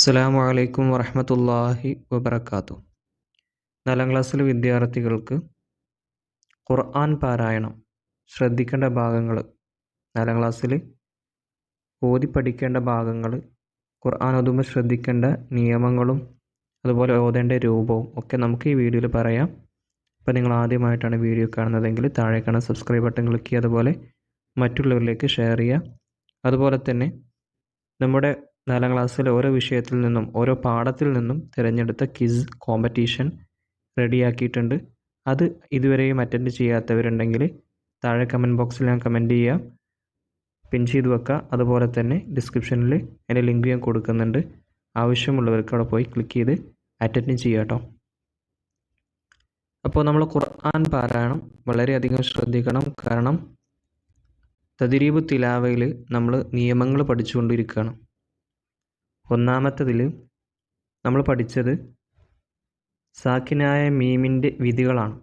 അസ്സലാമു അലൈക്കും വറഹ്മത്തുള്ളാഹി വബറകാതുഹു. 4ാം ക്ലാസ്സിലെ വിദ്യാർത്ഥികൾക്ക് ഖുർആൻ പാരായണം ശ്രദ്ധിക്കേണ്ട ഭാഗങ്ങൾ, 4ാം ക്ലാസ്സിൽ ഓതി പഠിക്കേണ്ട ഭാഗങ്ങൾ, ഖുർആൻ ഓതുമ്പോൾ ശ്രദ്ധിക്കേണ്ട നിയമങ്ങളും അതുപോലെ ഓതേണ്ട രൂപവും ഒക്കെ നമുക്ക് ഈ വീഡിയോയിൽ പറയാം. അപ്പോൾ നിങ്ങൾ ആദ്യമായിട്ടാണ് വീഡിയോ കാണുന്നതെങ്കിൽ താഴെ കാണുന്ന സബ്സ്ക്രൈബ് ബട്ടൺ ക്ലിക്ക് ചെയ്യുക, അതുപോലെ മറ്റുള്ളവരിലേക്ക് ഷെയർ ചെയ്യുക. അതുപോലെ തന്നെ നമ്മുടെ 4ാം ക്ലാസ്സിലെ ഓരോ വിഷയത്തിൽ നിന്നും ഓരോ പാഠത്തിൽ നിന്നും തിരഞ്ഞെടുത്ത ക്വിസ് കോമ്പറ്റീഷൻ റെഡിയാക്കിയിട്ടുണ്ട്. അത് ഇതുവരെയും അറ്റൻഡ് ചെയ്യാത്തവരുണ്ടെങ്കിൽ താഴെ കമൻറ്റ് ബോക്സിൽ ഞാൻ കമൻറ്റ് ചെയ്യുക, പിൻ ചെയ്ത് വെക്കുക. അതുപോലെ തന്നെ ഡിസ്ക്രിപ്ഷനിൽ അതിൻ്റെ ലിങ്ക് ഞാൻ കൊടുക്കുന്നുണ്ട്. ആവശ്യമുള്ളവർക്ക് അവിടെ പോയി ക്ലിക്ക് ചെയ്ത് അറ്റൻഡ് ചെയ്യുക കേട്ടോ. അപ്പോൾ നമ്മൾ ഖുർആൻ പാരായണം വളരെയധികം ശ്രദ്ധിക്കണം. കാരണം തദ്രീബ് തിലാവയിൽ നമ്മൾ നിയമങ്ങൾ പഠിച്ചുകൊണ്ടിരിക്കുകയാണ്. ഒന്നാമത്തതിൽ നമ്മൾ പഠിച്ചത് സാക്കിനായ മീമിൻ്റെ വിധികളാണ്.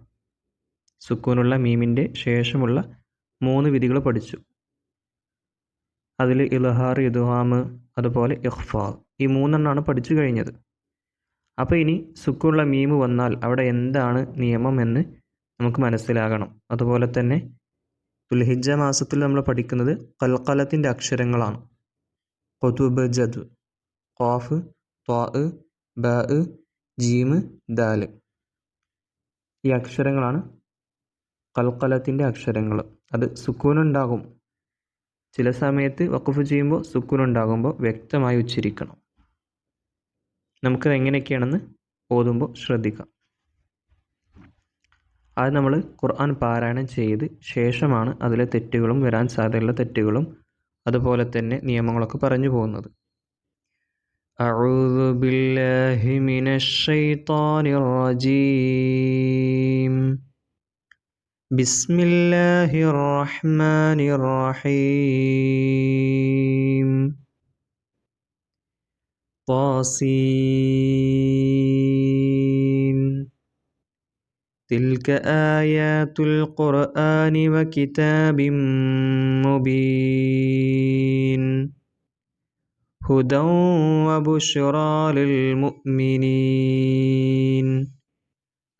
സുക്കൂനുള്ള മീമിൻ്റെ ശേഷമുള്ള 3 വിധികൾ പഠിച്ചു. അതിൽ ഇൽഹാർ, ഇദ്ഗാം, അതുപോലെ ഇഖ്ഫാ, ഈ 3 പഠിച്ചു കഴിഞ്ഞത്. അപ്പോൾ ഇനി സുക്കൂനുള്ള മീമ് വന്നാൽ അവിടെ എന്താണ് നിയമം എന്ന് നമുക്ക് മനസ്സിലാകണം. അതുപോലെ തന്നെ ദുൽഹിജ്ജ മാസത്തിൽ നമ്മൾ പഠിക്കുന്നത് ഖൽഖലത്തിൻ്റെ അക്ഷരങ്ങളാണ്. ഖുതുബ്, ജദ്, ഖാഫ്, ത്വാ, ബാ, ജീം, ദാൽ, ഈ അക്ഷരങ്ങളാണ് ഖൽഖലത്തിൻ്റെ അക്ഷരങ്ങൾ. അത് സുക്കൂനുണ്ടാകും. ചില സമയത്ത് വഖഫ് ചെയ്യുമ്പോൾ സുക്കൂനുണ്ടാകുമ്പോൾ വ്യക്തമായി ഉച്ചരിക്കണം. നമുക്കത് എങ്ങനെയൊക്കെയാണെന്ന് ഓതുമ്പോൾ ശ്രദ്ധിക്കാം. അത് നമ്മൾ ഖുർആൻ പാരായണം ചെയ്ത് ശേഷമാണ് അതിലെ തെറ്റുകളും വരാൻ സാധ്യതയുള്ള തെറ്റുകളും അതുപോലെ തന്നെ നിയമങ്ങളൊക്കെ പറഞ്ഞു പോകുന്നത്. അഊദു ബില്ലാഹി മിനശ് ശൈത്വാനിർ റജീം. ബിസ്മില്ലാഹിർ റഹ്മാനിർ റഹീം. ത്വാസീൻ. തിൽക ആയാതുൽ ഖുർആനി വകിതാബിൻ മുബീൻ. ഹുദൻ വബുശ്റാ ലിൽ മുഅ്മിനീൻ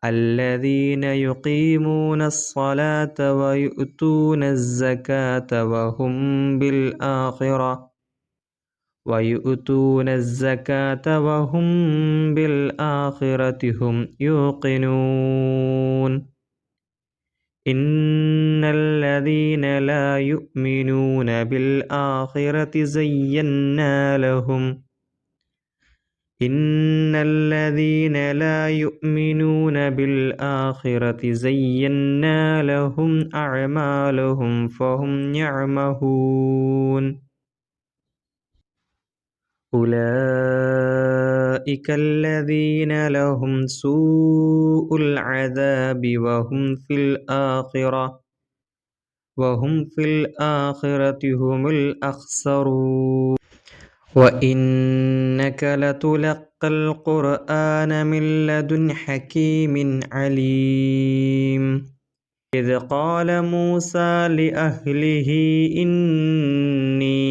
الذين يقيمون الصلاة ويؤتون الزكاة وهم بالآخرة هم يوقنون. إن الذين لا يؤمنون بالآخرة زينا لهم أعمالهم فهم يعمهون. أولئك الذين لهم سوء العذاب وهم في الآخرة هم الأخسرون. وإنك لتلقى القرآن من لدن حكيم عليم. إذ قال موسى لأهله إني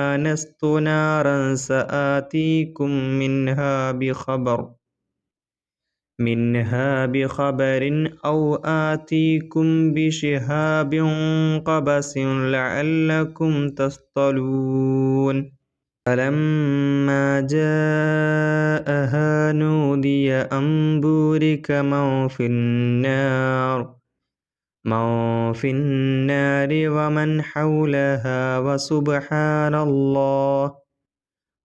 آنست نارا سآتيكم منها بخبر أو آتيكم بشهاب قبس لعلكم تصطلون. فلما جاءها نودي أن بورك من في النار ومن حولها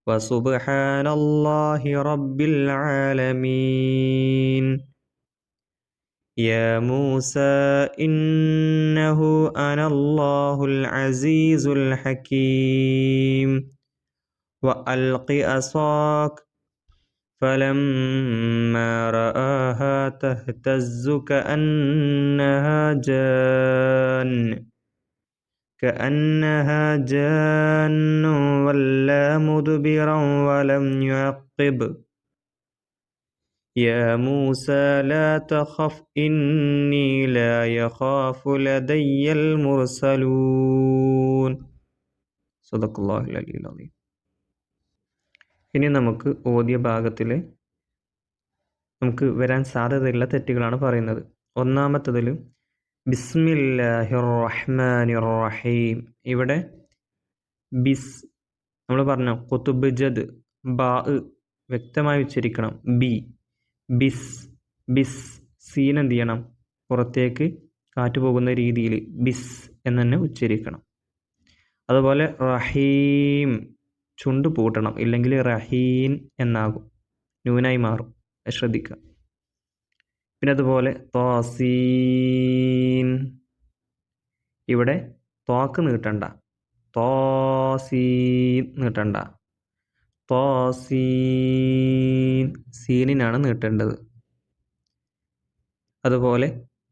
وسبحان الله رب العالمين. يا موسى إنه أنا الله العزيز الحكيم. وألق عصاك. فلما رآها تهتز كأنها جان ولا مدبرا ولم يعقب. يا موسى لا تخف إني لا يخاف لدي المرسلون. صدق الله العلي العظيم. ഇനി നമുക്ക് ഓതിയ ഭാഗത്തിൽ നമുക്ക് വരാൻ സാധ്യതയുള്ള തെറ്റുകളാണ് പറയുന്നത്. ഒന്നാമത്തതിൽ ബിസ്മില്ലാഹിർ റഹ്മാനിർ റഹീം. ഇവിടെ ബിസ് നമ്മൾ പറഞ്ഞു ഖുതുബ് ജദ് ബാ വ്യക്തമായി ഉച്ചരിക്കണം. ബിസ് ബിസ് സീൻ എന്ത് ചെയ്യണം, പുറത്തേക്ക് കാറ്റ് പോകുന്ന രീതിയിൽ ബിസ് എന്ന് തന്നെ ഉച്ചരിക്കണം. അതുപോലെ റഹീം ചുണ്ട് പൂട്ടണം, ഇല്ലെങ്കിൽ റഹീൻ എന്നാകും, നൂനായി മാറും, ശ്രദ്ധിക്കുക. പിന്നെ അതുപോലെ തോസീൻ, ഇവിടെ തോക്ക് നീട്ടണ്ട, തോസീൻ നീട്ടണ്ട, തോസീൻ സീനിനാണ് നീട്ടേണ്ടത്. അതുപോലെ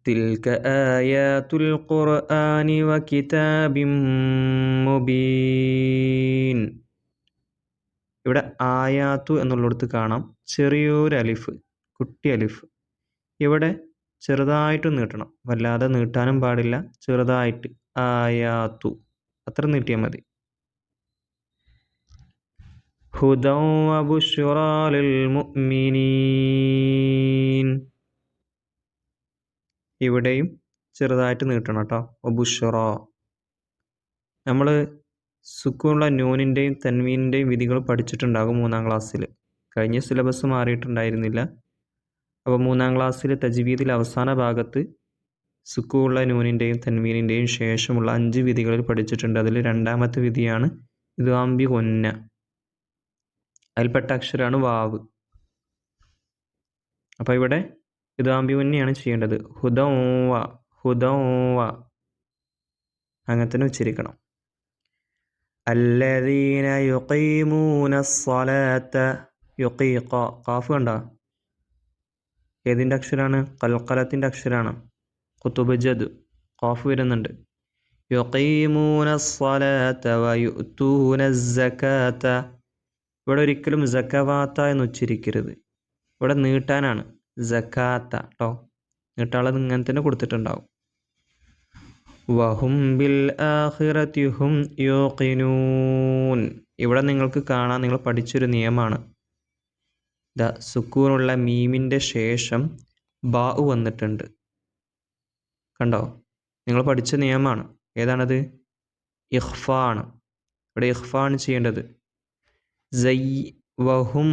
തിൽക ആയാതുൽ ഖുർആനി വകിതാബിൻ മുബീൻ. ഇവിടെ ആയാത്തു എന്നുള്ളിടത്ത് കാണാം ചെറിയൊരു അലിഫ്, കുട്ടി അലിഫ്. ഇവിടെ ചെറുതായിട്ട് നീട്ടണം, വല്ലാതെ നീട്ടാനും പാടില്ല, ചെറുതായിട്ട് ആയാത്തു അത്ര നീട്ടിയാൽ മതി. ഹുദൗ വബുശ്റാ ലിൽ മുഅ്മിനീൻ. ഇവിടെയും ചെറുതായിട്ട് നീട്ടണം കേട്ടോ. വബുശ്റ. നമ്മൾ സുക്കൂനുള്ള നൂനിൻ്റെയും തൻവീനിൻ്റെയും വിധികൾ പഠിച്ചിട്ടുണ്ടാകും 3ാം ക്ലാസ്സിൽ. കഴിഞ്ഞ സിലബസ് മാറിയിട്ടുണ്ടായിരുന്നില്ല. അപ്പോൾ 3ാം ക്ലാസ്സിൽ തജ്വീദിൽ അവസാന ഭാഗത്ത് സുക്കൂനുള്ള നൂനിൻ്റെയും തൻവീനിൻ്റെയും ശേഷമുള്ള 5 വിധികളിൽ പഠിച്ചിട്ടുണ്ട്. അതിൽ 2ാമത്തെ വിധിയാണ് ഇദ്ഗാംബി ഗുന്ന. അതിൽപ്പെട്ട അക്ഷരമാണ് വാവ്. അപ്പോൾ ഇവിടെ ഇദ്ഗാംബി ഗുന്നയാണ് ചെയ്യേണ്ടത്. ഹുദൗവ ഹുദൗവ അങ്ങനെ തന്നെ ഉച്ചരിക്കണം. അല്ലദീന യുഖീമൂന സ്വലാത്ത. യുഖീഖ ഖാഫ് കണ്ട, ഏതിൻ്റെ അക്ഷരമാണ്? ഖൽഖലത്തിൻ്റെ അക്ഷരമാണ്. ഖുതുബ് ജദ് ഖാഫ് വരുന്നുണ്ട്. യുഖീമൂന സ്വലാത്ത വയുഅ്തൂന സകാത്ത. ഇവിടെ ഒരിക്കലും സകവാത്ത എന്ന് ഉച്ചരിക്കരുത്, ഇവിടെ നീട്ടാനാണ് സകാത്ത കേട്ടോ. നീട്ടാളത് ഇങ്ങനെ തന്നെ കൊടുത്തിട്ടുണ്ടാവും. വഹും ബിൽ ആഖിറതി ഹും യൂഖിനൂൻ. ഇവിടെ നിങ്ങൾക്ക് കാണാൻ, നിങ്ങൾ പഠിച്ചൊരു നിയമമാണ്. സുക്കൂനുള്ള മീമിൻ്റെ ശേഷം ബാ വന്നിട്ടുണ്ട്, കണ്ടോ? നിങ്ങൾ പഠിച്ച നിയമമാണ്. ഏതാണത്? ഇഖ്ഫ ആണ്. ഇവിടെ ഇഖ്ഫ ആണ് ചെയ്യേണ്ടത്. വഹും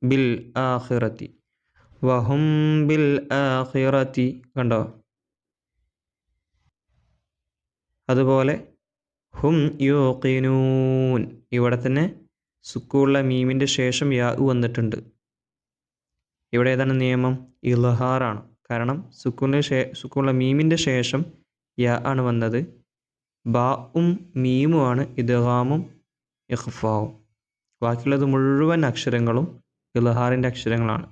ബിൽ ആഖിറതി, വഹും ബിൽ ആഖിറതി, കണ്ടോ? അതുപോലെ ഹും യൂഖിനൂൻ, ഇവിടെ തന്നെ സുക്കൂനുള്ള മീമിൻ്റെ ശേഷം യാ വന്നിട്ടുണ്ട്. ഇവിടെ ഏതാണ് നിയമം? ഇൽഹാറാണ്. കാരണം സുക്കൂനുള്ള മീമിൻ്റെ ശേഷം യാ ആണ് വന്നത്. ബാഉം മീമുമാണ് ഇദ്ഗാമും ഇഖ്ഫാവും. ബാക്കിയുള്ളത് മുഴുവൻ അക്ഷരങ്ങളും ഇൽഹാറിൻ്റെ അക്ഷരങ്ങളാണ്.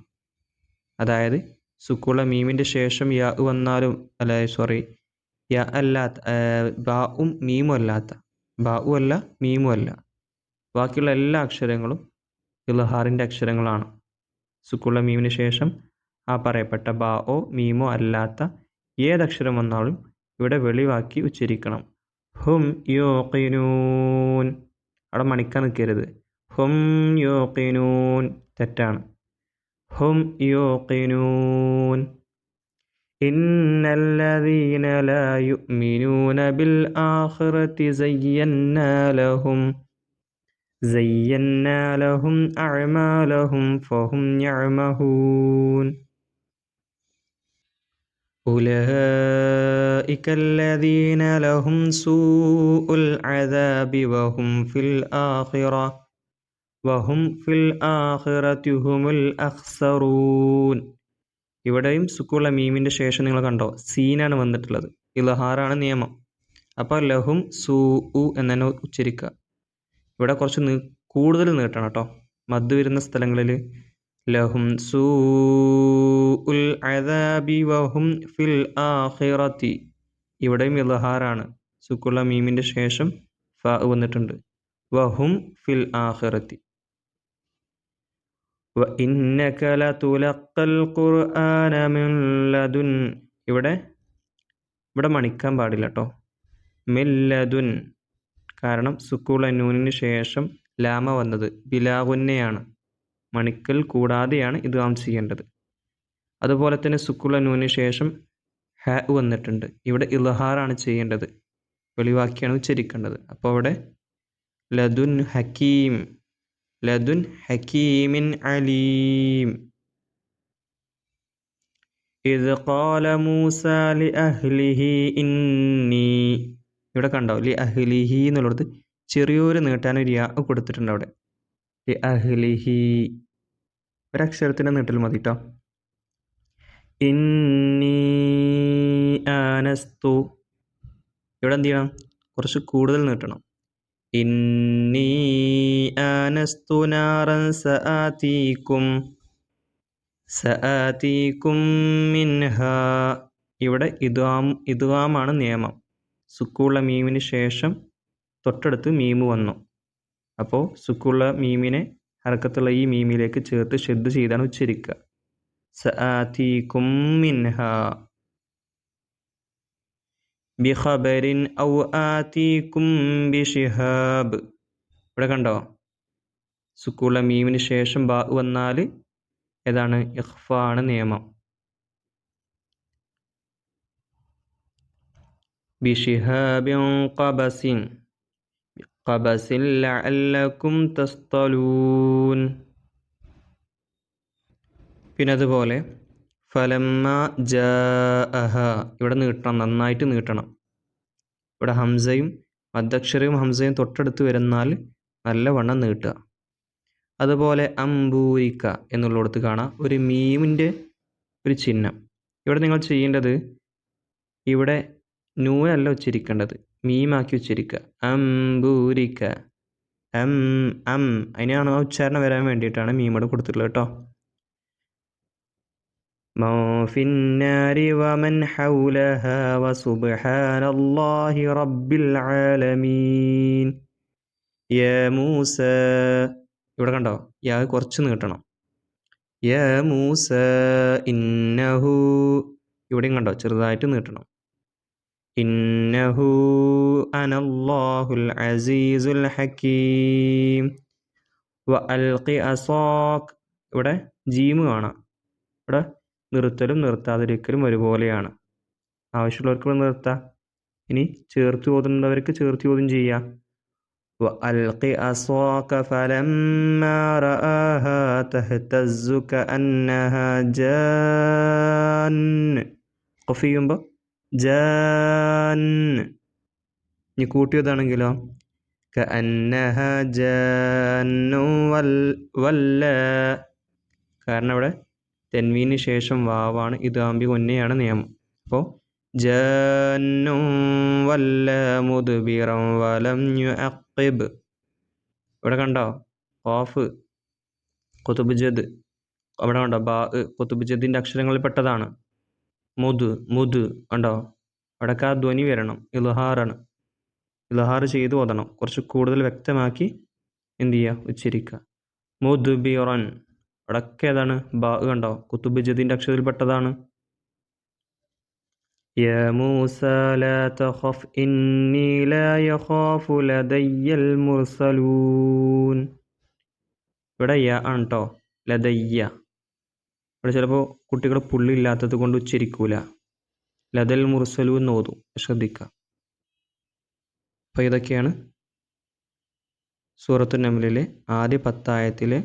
അതായത് സുക്കൂനുള്ള മീമിൻ്റെ ശേഷം യാ വന്നാലും, യാ അല്ലാത്ത, ബാഉം മീമും അല്ലാത്ത, ബാഉ അല്ല മീമും അല്ല, ബാക്കിയുള്ള എല്ലാ അക്ഷരങ്ങളും ഇൽഹാറിൻ്റെ അക്ഷരങ്ങളാണ്. സുക്കൂനുള്ള മീമിന് ശേഷം ആ പറയപ്പെട്ട ബാഓ മീമോ അല്ലാത്ത ഏതക്ഷരം വന്നാലും ഇവിടെ വെളിവാക്കി ഉച്ചരിക്കണം. ഹും യൂഖിനൂൻ. അവിടെ മണിക്കാൻ നിൽക്കരുത്. ഹും യൂഖിനൂൻ തെറ്റാണ്. ഹും യൂഖിനൂൻ. ഇന്നല്ലദീന ലാ യുഅ്മിനൂന ബിൽ ആഖിറതി സയ്യന്നാ ലഹും അഅ്മാലഹും ഫഹും യഅ്മഹൂൻ. ഉലൈക അല്ലദീന ലഹും സൂഉൽ അദാബി വഹും ഫിൽ ആഖിറതി ഹുമുൽ അഖ്സറൂൻ. ഇവിടെയും സുക്കൂനുള്ള മീമിൻ്റെ ശേഷം നിങ്ങൾ കണ്ടോ, സീനാണ് വന്നിട്ടുള്ളത്. ഇൽഹാറാണ് നിയമം. അപ്പോൾ ലഹും സൂഉ എന്ന് തന്നെ ഉച്ചരിക്കുക. ഇവിടെ കുറച്ച് കൂടുതൽ നീട്ടണം കേട്ടോ. മദ് വരുന്ന സ്ഥലങ്ങളിൽ ലഹും സൂഉൽ അദാബി വഹും ഫിൽ ആഖിറതി. ഇവിടെയും ഇൽഹാറാണ്. സുക്കൂനുള്ള മീമിൻ്റെ ശേഷം ഫ വന്നിട്ടുണ്ട്. വഹും ഫിൽ ആഖിറതി. വഇന്നക ലതുലഖൽ ഖുർആന മിൻ ലദുൻ. ഇവിടെ മണിക്കാൻ പാടില്ല കേട്ടോ. മിൻ ലദുൻ, കാരണം സുക്കൂനുള്ള നൂനിന് ശേഷം ലാമ വന്നത് ബിലാഗുന്നയാണ്. മണിക്കൽ കൂടാതെയാണ് ഇദ്ഗാം ചെയ്യേണ്ടത്. അതുപോലെ തന്നെ സുക്കുള്ള നൂനിന് ശേഷം ഹ വന്നിട്ടുണ്ട്. ഇവിടെ ഇൽഹാറാണ് ചെയ്യേണ്ടത്, വെളിവാക്കിയാണ് ഉച്ചരിക്കേണ്ടത്. അപ്പോൾ അവിടെ ലദുൻ ഹക്കീം, ലദുൻ ഹക്കീമിൻ അലീം. ഇദ് ഖാല മൂസ ലി അഹ്ലിഹി ഇന്നി, ഇവിടെ കണ്ടോ ലി അഹ്ലിഹി എന്നുള്ളത് ചെറിയൊരു നീട്ടാനൊരു യാ കൊടുത്തിട്ടുണ്ട് അവിടെ. ലി അഹ്ലിഹി ഒരക്ഷരത്തിൻ്റെ നീട്ടൽ മതി കേട്ടോ. ഇന്നി ആനസ്തു, ഇവിടെ എന്ത് ചെയ്യണം, കുറച്ച് കൂടുതൽ നീട്ടണം. ഇന്നി ആനസ്തു നാറൻ സആതീകും, സആതീകും മിൻഹാ. ഇവിടെ ഇദ്ഗാമാണ് നിയമം. സുക്കൂള്ള മീമിന് ശേഷം തൊട്ടടുത്ത് മീമ് വന്നു. അപ്പോൾ സുക്കൂള്ള മീമിനെ ഹർക്കത്തുള്ള ഈ മീമിലേക്ക് ചേർത്ത് ഷെദ് ചെയ്താണ് ഉച്ചരിക്കുക. സആതീകും മിൻഹാ ബിഖബരിൻ ഔ ആതീകും ബിശിഹാബ്. ഇവിടെ കണ്ടോ, സുക്കൂള്ള മീമിന് ശേഷം ബാ വന്നാൽ ഏതാണ്, ഇഖ്ഫ ആണ് നിയമം. ബിശിഹാബിൻ ഖബസിൻ, ഖബസിൻ ലഅല്ലക്കും തസ്തലൂൻ. പിന്നെ അതുപോലെ ഫലമ്മ ജാഅഹ, ഇവിടെ നീട്ടണം, നന്നായിട്ട് നീട്ടണം. ഇവിടെ ഹംസയും മദ്ദക്ഷരവും ഹംസയും തൊട്ടടുത്ത് വരുന്നാൽ നല്ലവണ്ണം നീട്ടുക. അതുപോലെ അംബൂരിക്ക എന്നുള്ളിടത്ത് കാണാം ഒരു മീമിൻ്റെ ഒരു ചിഹ്നം. ഇവിടെ നിങ്ങൾ ചെയ്യേണ്ടത്, ഇവിടെ നൂനല്ല ഉച്ചരിക്കേണ്ടത്, മീമാക്കി ഉച്ചരിക്കുക. അംബൂരിക്ക, അതിനാണ് ആ ഉച്ചാരണം വരാൻ വേണ്ടിയിട്ടാണ് മീമോട് കൊടുത്തിട്ടുള്ളത് കേട്ടോ. മൻ ഫിന്നാരി വമൻ ഹൗലഹാ വസുബ്ഹാനല്ലാഹി റബ്ബിൽ ആലമീൻ. യാ മൂസ, ഇവിടെ കണ്ടോ യാ കുറച്ച് നീട്ടണം. യാ മൂസ ഇന്നഹു, ഇവിടെയും കണ്ടോ ചെറുതായിട്ട് നീട്ടണം. ഇന്നഹു അനല്ലാഹുൽ അസീസുൽ ഹക്കീം വ അൽഖി അസാക്. ഇവിടെ ജീമ് കാണാം. ഇവിടെ നിർത്തലും നിർത്താതിരിക്കലും ഒരുപോലെയാണ്. ആവശ്യമുള്ളവർക്ക് നിർത്താം, ഇനി ചേർത്ത് ഓതുന്നവർക്ക് ചേർത്ത് ഓതും ചെയ്യാം. وألق عصاك فلما رآها تهتز كأنها جان. ഖഫ് ചെയ്യുമ്പോൾ ജാൻ. ഇനി കൂട്ടിയതാണെങ്കിലോ كأنها جان വല്ല, കാരണം ഇവിടെ തെൻവീന് ശേഷം വാവാണ്, ഇദ്ഗാം മുന്നെയാണ് നിയമം. അപ്പോൾ ജാന്നു വല്ല മുദ്ബിറൻ വലം യുഅഖിബ്. ഇവിടെ കണ്ടോ ഖാഫ് ഖുതുബ്ജദ്, അവിടെ കണ്ടോ ബാ ഖുതുബ്ജദിൻ്റെ അക്ഷരങ്ങളിൽ പെട്ടതാണ്. മുദ് കണ്ടോ, അവിടെയൊക്കെ ആ ധ്വനി വരണം, ഇൽഹാറാണ്. ഇൽഹാർ ചെയ്ത് ഓതണം, കുറച്ച് കൂടുതൽ വ്യക്തമാക്കി എന്ത് ചെയ്യുക, ഉച്ചരിക്കുക. മുദ്ബിറൻ, അവിടെയൊക്കെ ഏതാണ് ബാ കണ്ടോ ഖുതുബ്ജദിൻ്റെ അക്ഷരത്തിൽ പെട്ടതാണ്. യാ മൂസ ലാ തഖഫ് ഇന്നി ലാ യഖാഫു ലദയ്യൽ മുർസലൂൻ. ഇവിടെ യാ ആണ് കേട്ടോ, ലദയ്യ. ഇവിടെ ചിലപ്പോൾ കുട്ടികൾ പുള്ളില്ലാത്തത് കൊണ്ട് ഉച്ചരിക്കൂല, ലദൽ മുർസലൂൻ ഓതും, ശ്രദ്ധിക്കുക. അപ്പോൾ ഇതൊക്കെയാണ് സൂറത്തു നംലിലെ ആദ്യ 10 ആയത്തിലെ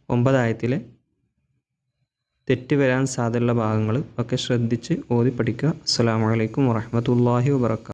9 ആയത്തിലെ തെറ്റ് വരാൻ സാധ്യതയുള്ള ഭാഗങ്ങൾ ഒക്കെ ശ്രദ്ധിച്ച് ഓതി പഠിക്കുക. അസ്സലാമു അലൈക്കും വറഹ്മത്തുള്ളാഹി വബറകാതുഹു.